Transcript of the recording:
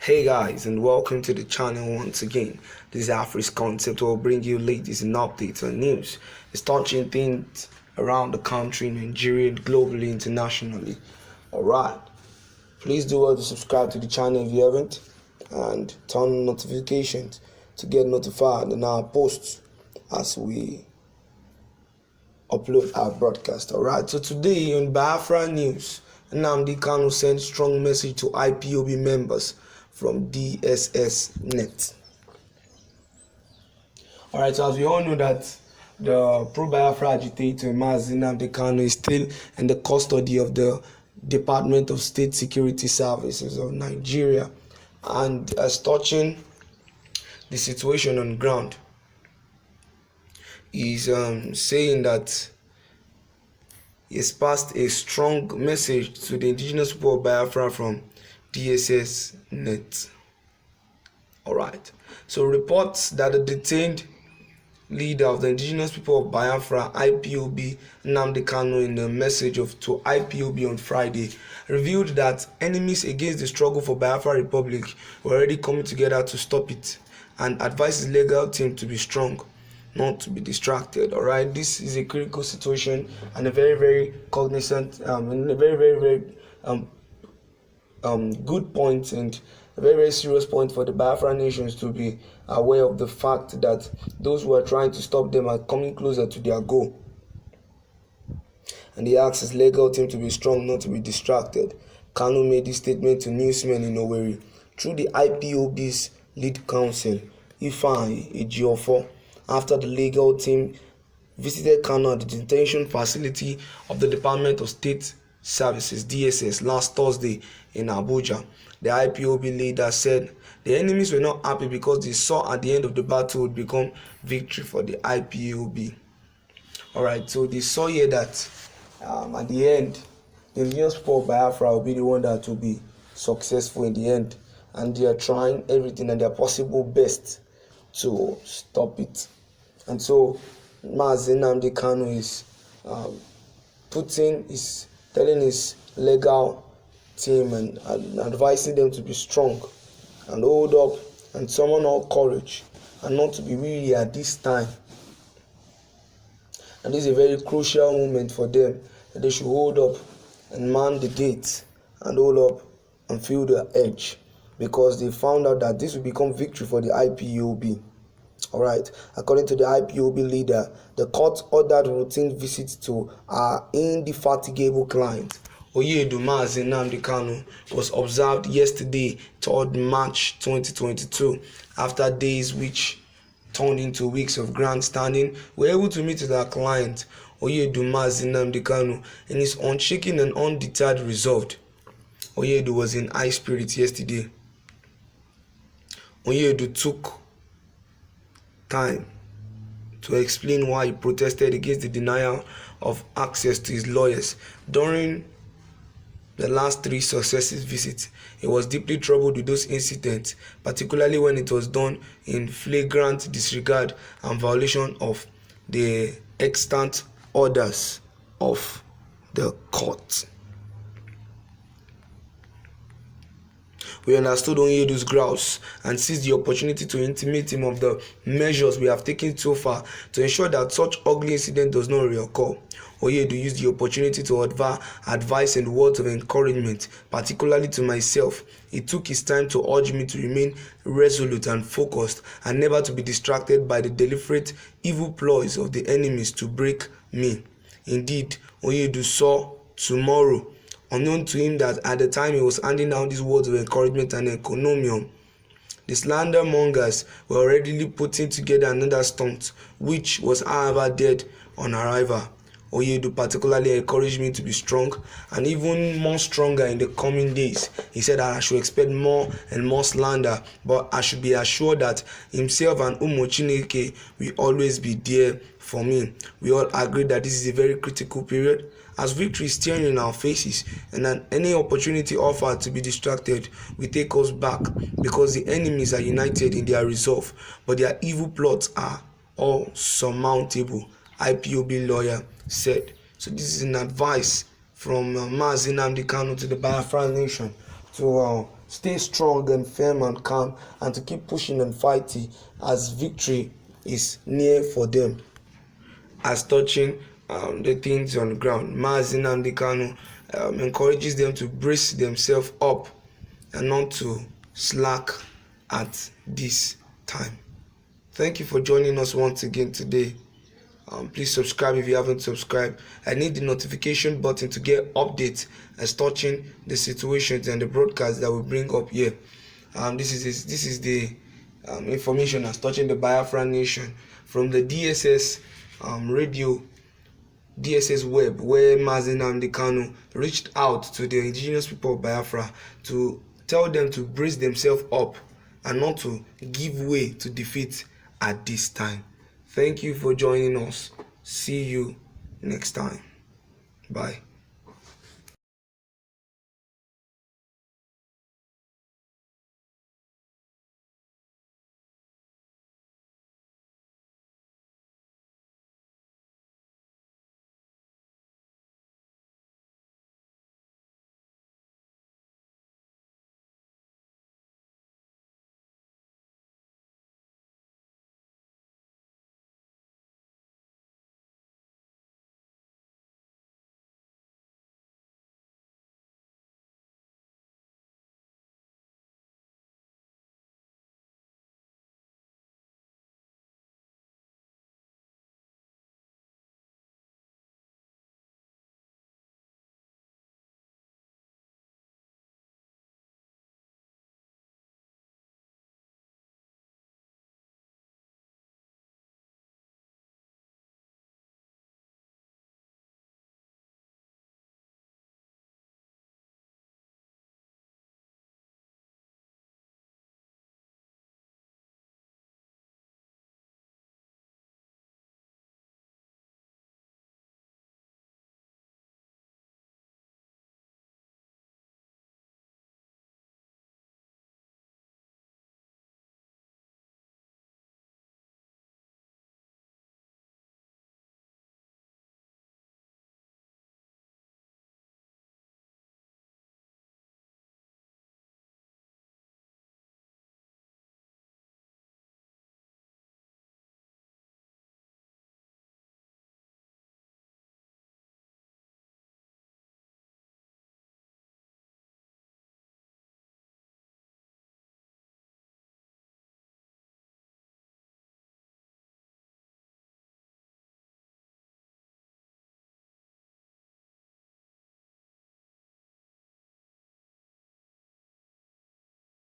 Hey guys, and welcome to the channel once again. This is Afri's Concept, where we'll bring you latest and updates on news. It's touching things around the country, Nigeria, globally, internationally. Alright, please do well to subscribe to the channel if you haven't, and turn on notifications to get notified on our posts as we upload our broadcast. Alright, so today on Biafra News, Nnamdi Kanu sent strong message to Ipob members from DSS Net. Alright, so as we all know that the pro-Biafra agitator Nnamdi Kanu is still in the custody of the Department of State Security Services of Nigeria, and as touching the situation on ground, he's saying that he has passed a strong message to the indigenous people of Biafra from DSS Net. Alright, so reports that the detained leader of the indigenous people of Biafra, Ipob, Nnamdi Kanu, in a message to Ipob on Friday, revealed that enemies against the struggle for Biafra Republic were already coming together to stop it, and advised his legal team to be strong, not to be distracted. Alright, this is a critical situation and a very cognizant and a very good point, and a very serious point for the Biafra nations to be aware of the fact that those who are trying to stop them are coming closer to their goal. And he asks his legal team to be strong, not to be distracted. Kanu made this statement to newsmen in Owerri through the IPOB's lead counsel, Ifeanyi Ejiofor, after the legal team visited Kanu at the detention facility of the Department of State Services (DSS) last Thursday in Abuja. The IPOB leader said the enemies were not happy because they saw at the end of the battle would become victory for the IPOB. Alright, so they saw here that at the end, the indigenous people of Biafra will be the one that will be successful in the end, and they are trying everything and their possible best to stop it. And so Nnamdi Kanu is telling his legal team and advising them to be strong and hold up and summon all courage and not to be weary at this time. And this is a very crucial moment for them, that they should hold up and man the gates and hold up and feel the edge, because they found out that this will become victory for the IPOB. Alright, according to the IPOB leader, the court ordered routine visits to our indefatigable client, Nnamdi Kanu, was observed yesterday, 3rd March 2022, after days which turned into weeks of grandstanding. We were able to meet with our client, Nnamdi Kanu, and his unshaken and undeterred resolve. Oyedu was in high spirits yesterday. Oyedu took time to explain why he protested against the denial of access to his lawyers during the last 3 successive visits. He was deeply troubled with those incidents, particularly when it was done in flagrant disregard and violation of the extant orders of the court. We understood Onyedu's grouse and seized the opportunity to intimate him of the measures we have taken so far to ensure that such ugly incident does not reoccur. Onyedu used the opportunity to advice and words of encouragement, particularly to myself. He took his time to urge me to remain resolute and focused, and never to be distracted by the deliberate evil ploys of the enemies to break me. Indeed, Onyedu saw tomorrow, unknown to him that at the time he was handing down these words of encouragement and encomium, the slander mongers were already putting together another stunt, which was however dead on arrival. Oyedu particularly encouraged me to be strong and even more stronger in the coming days. He said that I should expect more and more slander, but I should be assured that himself and Chineke will always be there for me. We all agree that this is a very critical period, as victory is staring in our faces, and that any opportunity offered to be distracted will take us back, because the enemies are united in their resolve, but their evil plots are all surmountable, IPOB lawyer said. So this is an advice from Nnamdi Kanu to the Biafra nation to stay strong and firm and calm, and to keep pushing and fighting as victory is near for them. As touching the things on the ground, Nnamdi Kanu encourages them to brace themselves up and not to slack at this time. Thank you for joining us once again today. Please subscribe if you haven't subscribed. I need the notification button to get updates as touching the situations and the broadcasts that we bring up here. This is the information as touching the Biafran nation from the DSS radio, DSS web, where Nnamdi Kanu reached out to the indigenous people of Biafra to tell them to brace themselves up and not to give way to defeat at this time. Thank you for joining us. See you next time. Bye.